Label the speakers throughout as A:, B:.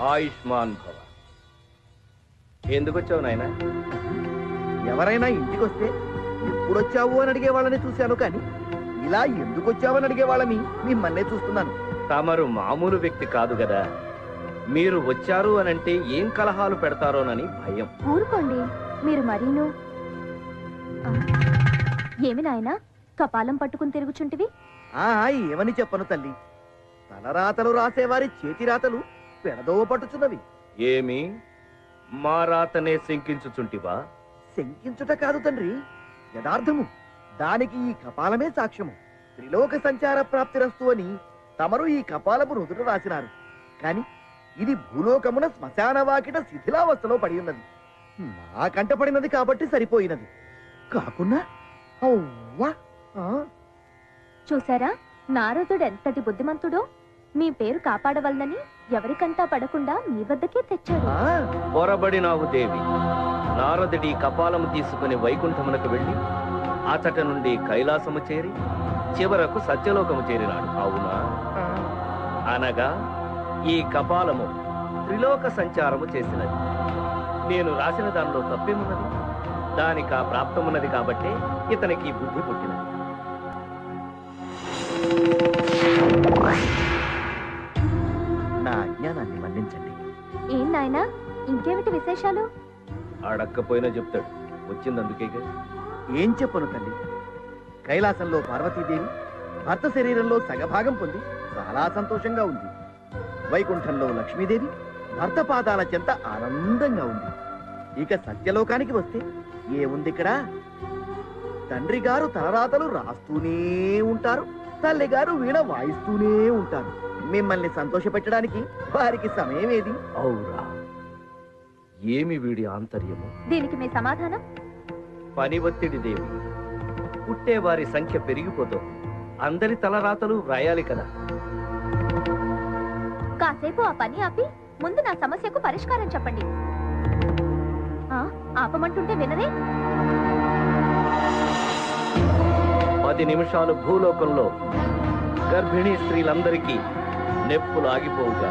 A: ఆయుష్మాన్ భవ. ఎందుకు వచ్చావు నాయన?
B: ఎవరైనా ఇంటికి వస్తే ఎప్పుడొచ్చావు అని అడిగే వాళ్ళని చూశాను, కానీ ఇలా ఎందుకు వచ్చావని అడిగే వాళ్ళని మిమ్మల్నే చూస్తున్నాను.
A: తమరు మామూలు వ్యక్తి కాదు కదా. మీరు వచ్చారు అనంటే ఏం కలహాలు పెడతారోనని భయం.
C: ఊరుకోండి మీరు మరీను. ఏమి నాయనా కపాలం పట్టుకుని తిరుగుచుంటివి?
B: ఏమని చెప్పను తల్లి, తలరాతలు రాసేవారి చేతి రాతలు పెడదోవ పట్టుచున్నవి.
A: ఏమి మా రాతనే శంకించుచుంటివా?
B: శంకించుట కాదు తండ్రి, యథార్థము. దానికి ఈ కపాలమే సాక్ష్యము. త్రిలోక సంచార ప్రాప్తిరస్తు అని తమరు ఈ కపాలము రుదుట రాసినారు, కాని ఇది భూలోకమున శ్మశాన వాకిట శిథిలావస్థలో పడి ఉన్నది. నా కంటపడినది కాబట్టి సరిపోయినది, కాకున్నా
C: చూసారా నారదుడు ఎంతటి బుద్ధిమంతుడో. మీ పేరు కాపాడవలనని ఎవరికంటా పడకుండా మీ వద్దకే తెచ్చాడు.
A: పొరబడినావు దేవి. నారదుడి కపాలము తీసుకుని వైకుంఠమునకు వెళ్లి అచట నుండి కైలాసము చేరి చివరకు సత్యలోకము చేరినాడు, అవునా? అనగా ఈ కపాలము త్రిలోక సంచారము చేసినది. నేను రాసిన దానిలో తప్పేమున్నది? దానికి ఆ ప్రాప్తమున్నది కాబట్టి ఇతనికి బుద్ధి పుట్టినది.
B: నా అజ్ఞానాన్ని మన్నించండి.
C: ఏం నాయనా ఇంకేమిటి విశేషాలు?
A: అడక్కపోయినా చెప్తాడు, వచ్చిందందుకేగా.
B: ఏం చెప్పను తల్లి, కైలాసంలో పార్వతీదేవి భర్త శరీరంలో సగభాగం పొంది చాలా సంతోషంగా ఉంది. వైకుంఠంలో లక్ష్మీదేవి భర్త పాదాల చెంత ఆనందంగా ఉంది. ఇక సత్యలోకానికి వస్తే ఏముంది ఇక్కడ? తండ్రి గారు తలరాతలు రాస్తూనే ఉంటారు, తల్లి గారు వీణ వాయిస్తూనే ఉంటారు. మిమ్మల్ని సంతోషపెట్టడానికి వారికి సమయం ఏది?
A: అవురా, ఏమి వీడి ఆంతర్యము?
C: దీనికి మీ సమాధానం?
A: పని ఒత్తిడి దేవి. పుట్టేవారి సంఖ్య పెరిగిపోతుంది, అందరి తలరాతలు వ్రాయాలి కదా.
C: కాసేపు ఆ పని ఆపి ముందు నా సమస్యకు పరిష్కారం చెప్పండి. ఆపమంటుంటే వినరే?
A: 10 నిమిషాలు భూలోకంలో గర్భిణీ స్త్రీలందరికీ నెప్పులు ఆగిపోవుగా.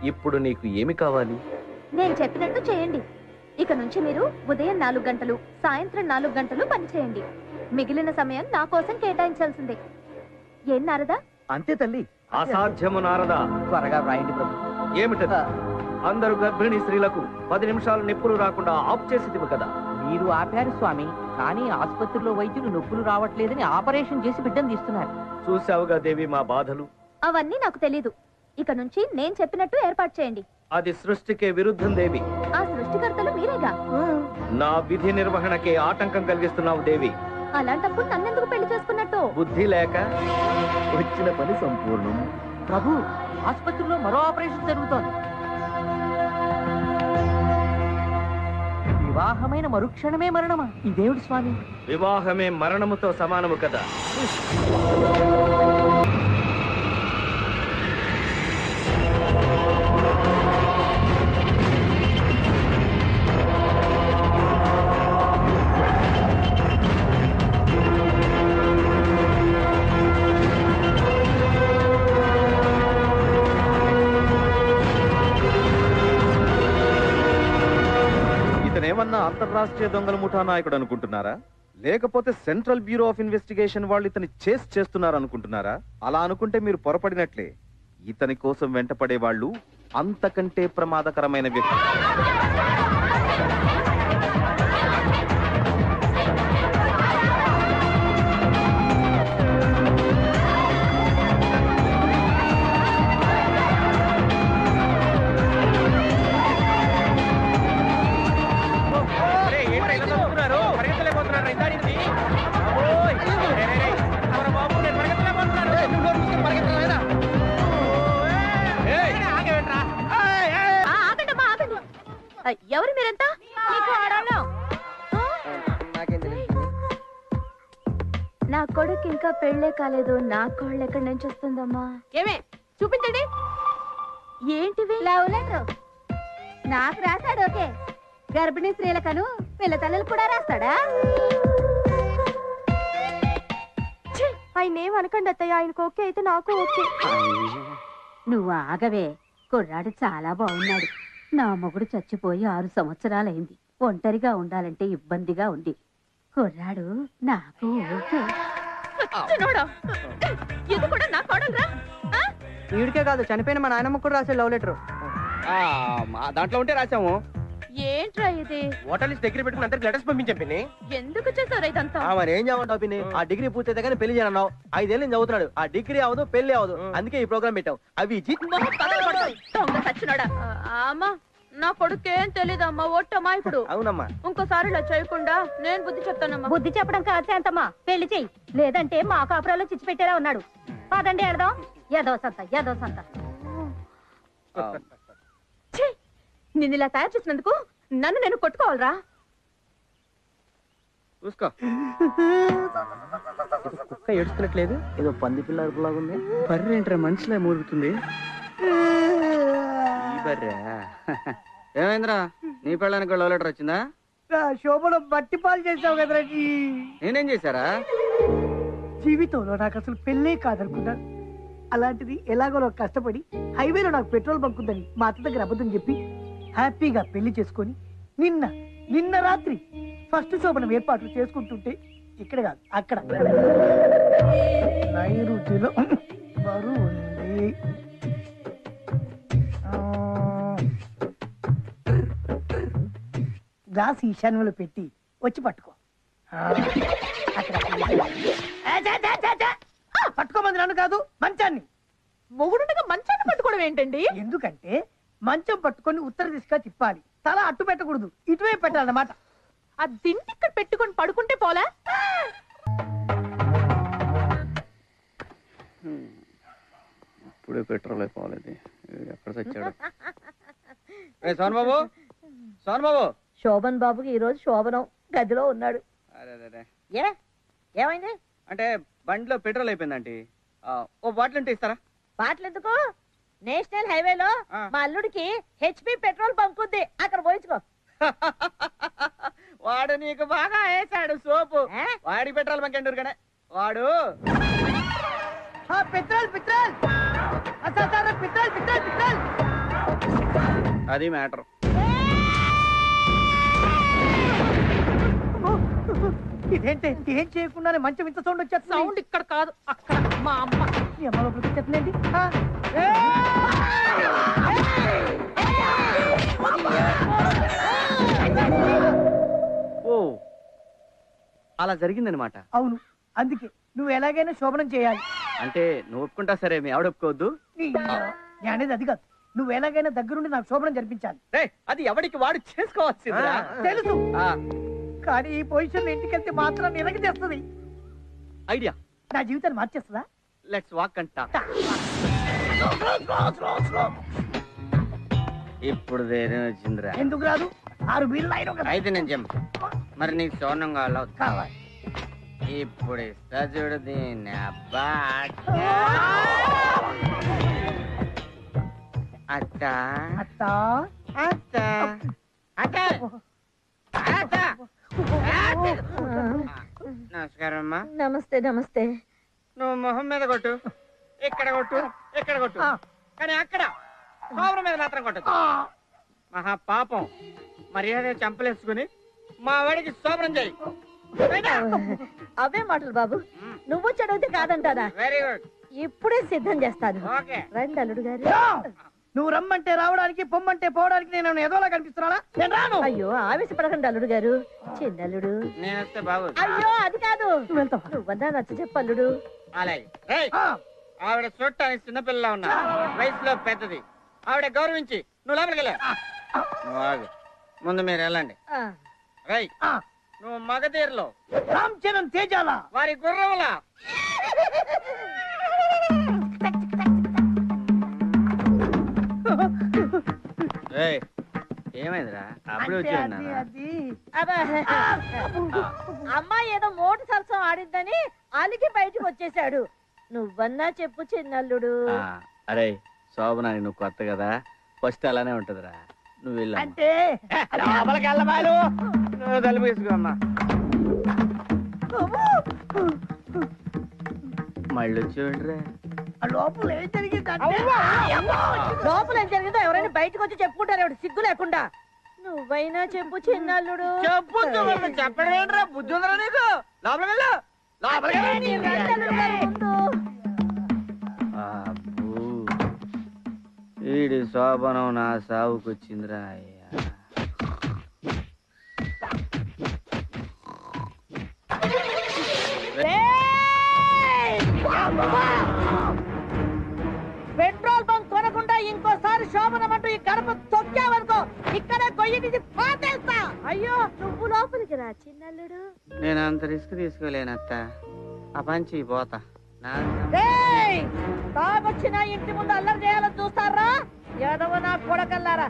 A: ఇప్పుడు నీకు ఏమి కావాలి?
C: నేను చెప్పినట్టు చేయండి. ఇక నుంచి మీరు ఉదయం 4 గంటలు, సాయంత్రం 4 గంటలు పని చేయండి. మిగిలిన సమయం నా కోసం కేటాయించాల్సిందే. ఏం నారదా?
B: అంతే తల్లి.
A: అసాధ్యము నారదా.
B: త్వరగా రాయండి ప్రభు.
A: ఏమిటది? అందరూ గర్భిణీ స్త్రీలకు 10 నిమిషాలు నొప్పులు రాకుండా ఆఫ్ చేసేదివి కదా.
D: మీరు ఆపారు స్వామి, కానీ ఆసుపత్రిలో వైద్యులు నొప్పులు రావట్లేదని ఆపరేషన్ చేసి బిడ్డను తీస్తున్నారు.
A: చూసావుగా దేవి మా బాధలు.
C: అవన్నీ నాకు తెలీదు. ఇక నుంచి నేను చెప్పినట్టు ఏర్పాటు చేయండి.
A: అది సృష్టికే విరుద్ధం దేవి.
C: ఆ సృష్టికర్తలు మీరేగా.
A: నా విధి నిర్వహణకే ఆటంకం కలిగిస్తున్నావు దేవి.
C: అలాంటప్పుడు నన్నెందుకు పెళ్లి చేసుకున్నట్టు?
A: బుద్ధి లేక.
B: వచ్చిన పని సంపూర్ణం.
D: ప్రభు, ఆసుపత్రిలో మరో ఆపరేషన్ జరుగుతోంది. వివాహమైన మరుక్షణమే మరణమా? ఇదేమిటి స్వామి?
A: వివాహమే మరణముతో సమానము కదా.
E: ఇతనేమన్నా అంతర్రాష్ట్రీయ దొంగల ముఠా నాయకుడు అనుకుంటున్నారా? లేకపోతే సెంట్రల్ బ్యూరో ఆఫ్ ఇన్వెస్టిగేషన్ వాళ్ళు ఇతని చేస్తున్నారు అనుకుంటున్నారా? అలా అనుకుంటే మీరు పొరపడినట్లే. ఇతని కోసం వెంటపడే వాళ్ళు అంతకంటే ప్రమాదకరమైన వ్యక్తి.
C: ఎవరు మీరంతా? నా కొడుకు ఇంకా పెళ్లే కాలేదు. నా కోళ్ళు ఎక్కడి నుంచి వస్తుందమ్మా?
F: ఏమే చూపించండి.
C: ఏంటివి?
F: లవ్ లెటర్ నాకు రాశాడు. ఓకే,
C: గర్భిణీ స్త్రీలకను పిల్ల తల్లులు కూడా రాస్తాడా? ఆయన ఏమనకండి అత్తయ్య, ఆయనకు ఓకే అయితే నాకు ఓకే.
F: నువ్వు ఆగవే, కుర్రాడు చాలా బాగున్నాడు. నా మొగుడు చచ్చిపోయి 6 సంవత్సరాలైంది. ఒంటరిగా ఉండాలంటే ఇబ్బందిగా ఉంది. కుర్రాడు నాకు ఓకే.
D: వీడికే కాదు, చనిపోయిన మా నాయనమ్మ కూడా రాసే లవ్ లెటర్.
G: దాంట్లో ఉంటే రాసాము.
C: ఏంట్రా ఇది?
G: ఓటర్ లిస్ట్ దగ్గర పెట్టుకుని అందరికి లెటర్స్ పంపించాం పిన్ని.
C: ఎందుకు చేశారు ఇదంతా?
B: మరి ఏం చేయమంటావు పిన్ని? ఆ డిగ్రీ పూర్తయితే కానీ పెళ్లి చేయనన్నావు. 5 ఏళ్ళు చదువుతున్నాడు. ఆ డిగ్రీ అవదు, పెళ్లి అవదు. అందుకే ఈ ప్రోగ్రామ్ పెట్టావు. అవి
C: అమ్మా, నా కొడుకేం తెలీదమ్మా, ఒట్టమ్మా. ఇప్పుడు
B: అవునమ్మా.
C: ఇంకోసారి ఇలా చేయకుండా నేను బుద్ధి చెప్తానమ్మా.
F: బుద్ధి చెప్పడం కాదు శాంతమ్మా, పెళ్లి చెయ్యి. లేదంటే మా కాపురాల్లో చిచ్చి పెట్టేలా ఉన్నాడు. పదండి ఎడదాం. ఏదో సంత.
C: నిన్ను ఇలా తయారు చేసినందుకు నన్ను నేను కొట్టుకోవాలరా?
G: చూసుకో.
D: కుక్క ఏడుస్తున్నట్లేదు.
B: ఏదో పంది పిల్ల అరుపులాగా ఉంది.
D: బర్రె ఏంట్రా మనిషిలా మూలుగుతుంది?
G: ఈ బర్రె ఏమైందిరా? నీ పెళ్ళానికి లవ్ లెటర్ వచ్చిందా?
H: శోభను బట్టి పాలు చేసావు కదరా.
G: నేనేం చేశారా?
H: జీవితంలో నాకు అసలు పెళ్ళే కాదనుకున్నాను. అలాంటిది ఎలాగో కష్టపడి హైవేలో నాకు పెట్రోల్ బంక్ ఉందని మా అత్త దగ్గర అబద్ధం చెప్పి హ్యాపీగా పెళ్లి చేసుకొని నిన్న రాత్రి ఫస్ట్ శోభనం ఏర్పాట్లు చేసుకుంటుంటే ఇక్కడ కాదు అక్కడ నైరుతిలో బరువు ఉంది. గ్లాస్ ఈశాన్యంలో పెట్టి వచ్చి పట్టుకో. పట్టుకోమంది నన్ను కాదు, మంచాన్ని.
C: మొగుడుగా మంచాన్ని పట్టుకోవడం ఏంటండి?
H: ఎందుకంటే మంచం పట్టుకొని ఉత్తర దిశగా తిప్పాలి. తల అట్టు పెట్టకూడదు, ఇటువైపు పెట్టాలన్నమాట.
C: ఆ దిండి ఇక్కడ పెట్టుకొని పడుకుంటే పోలా?
G: ఇప్పుడే పెట్రోల్ అయిపోవాలి. ఎక్కడ చచ్చాడు? సోన్ బాబు
F: శోభన్ బాబుకి ఈ రోజు శోభనం గదిలో ఉన్నాడు.
G: అరే
F: ఏమైంది?
G: అంటే బండిలో పెట్రోల్ అయిపోయిందండి. ఓ బాటిల్ ఉంటే ఇస్తారా?
F: బాటలు ఎందుకు? నేషనల్ హైవేలో మా అల్లుడికి హెచ్పి పెట్రోల్ బంక్ ఉంది, అక్కడ పోయించుకో.
G: వాడు నీకు బాగా వేసాడు సోపు. వాడి పెట్రోల్ బంక్ ఎండూరు కానీ వాడు
H: petrol petrol petrol petrol petrol.
G: అది మ్యాటర్.
H: ఇదేంటి ఏం చేయకుండానే మంచం ఇంత సౌండ్ వచ్చేస్తుంది?
C: సౌండ్ ఇక్కడ కాదు, అక్కడ. మా అమ్మ
H: నీ అమ్మ లోపలికి వచ్చేస్తుందేంటి?
G: ఓ అలా జరిగిందనమాట.
H: అవును, అందుకే నువ్వు ఎలాగైనా శోభనం చేయాలి.
G: అంటే నువ్వు ఒప్పుకుంటా సరే, మీ ఆవిడ ఒప్పుకోవద్దు.
H: నేను అనేది అది కాదు, నువ్వు ఎలాగైనా దగ్గరుండి నాకు శోభనం జరిపించాలి.
G: అది ఎవరికి వాడు చేసుకోవాల్సింది.
H: తెలుసు, కానీ ఈ పొజిషన్ ఇంటికి వెళ్తే మాత్రం నిలకి తెస్తుంది.
G: ఐడియా
H: నా జీవితాన్ని మార్చేస్తుందా?
G: లెట్స్ వాక్ అంట. ఇప్పుడు ధైర్యం వచ్చిందిరా.
H: ఎందుకు రాదు? 6 వీళ్ళు అయినా కదా.
G: అయితే నేను చెప్పు, మరి నీకు సోనం
H: కావాలి.
G: ఇప్పుడు ఇస్తా చూడు దీన్ని. అబ్బా అత్త
H: అత్త
G: అత్త అత్త అత్త. నమస్కారం అమ్మా.
F: నమస్తే. నమస్తే.
G: నువ్వు మొహం మీద కొట్టు, ఇక్కడ కొట్టు, ఇక్కడ కొట్టు, కానీ అక్కడ సోమరం మీద మాత్రం కొట్టదు. మహా పాపం. మర్యాద చంపలేసుకుని మా వాడికి సోమరం చేయి.
F: అవే మాటలు బాబు, నువ్వు చదివితే కాదంటానా?
G: Very good.
F: ఇప్పుడే సిద్ధం చేస్తాను.
G: ఓకే.
F: రండి అల్లుడు గారు.
H: నువ్వు రమ్మంటే రావడానికి, పొమ్మంటే పోవడానికి నేను ఏదోలా కనిపిస్తున్నానా? నేను రాను.
F: అయ్యో ఆవేశపడకండి అల్లుడు గారు. చిన్నల్లుడు.
G: నేను వస్తే బాబు.
F: అయ్యో అది కాదు,
H: వెళ్తావా?
F: నువ్వన్నా నచ్చ చెప్పల్లుడు.
G: అలాగే. ఆవిడ చూడటానికి చిన్నపిల్లలా ఉన్నా, వయసులో పెద్దది. ఆవిడ గౌరవించి నువ్వు లోపలికి వెళ్ళా. నువ్వు ఆగు, ముందు మీరు వెళ్ళండి. రై, నువ్వు మగధీరలో
H: రామ్ చరణ్ తేజాల
G: వారి గుర్రంలా. ఏమైందిరా? అప్పుడే వచ్చి
F: అమ్మాయి ఏదో మోటు సరసం ఆడిద్దని అలిగి బయటకు వచ్చేసాడు. నువ్వన్నా చెప్పు చిన్నల్లుడు.
G: అరే శోభనానికి నువ్వు కొత్త కదా, ఫస్ట్ అలానే ఉంటదిరా. నువ్వు వెళ్ళా
H: అంటే
G: లోపలికి వెళ్ళబాలు నువ్వు తలుపు వేసుకోమ్మా మళ్ళీ వచ్చేయండిరా
H: లోపల ఏం జరిగిందంటే
F: లోపల ఏం జరిగిందో ఎవరైనా బయటకు వచ్చి చెప్పుకుంటారు ఎవడు సిగ్గు లేకుండా నువ్వైనా చెప్పు చిన్నల్లుడు
G: చెప్పు చెప్పడం ఏంట్రా బుద్ధి ఉందరా నీకు లోపలికి వెళ్ళు లోపలికి వెళ్ళు. అబ్బో, ఈడి శోభనం నా సావుకొచ్చిందిరా అయ్యా.
F: పెట్రోల్ బంక్ కొనకుండా ఇంకోసారి శోభనం అంటూ ఈ గడప తొక్కావనుకో ఇక్కడే కొయ్యి తీసి పాతేస్తా. అయ్యో నువ్వు లోపలికి రా చిన్నల్లుడు.
G: నేను అంత రిస్క్ తీసుకోలేనత్త ఆ పంచి పోతా
F: తాగొచ్చిన ఇంటి ముందు అల్లరి చేయాలని చూస్తారా ఎదవ నా కొడకల్లారా.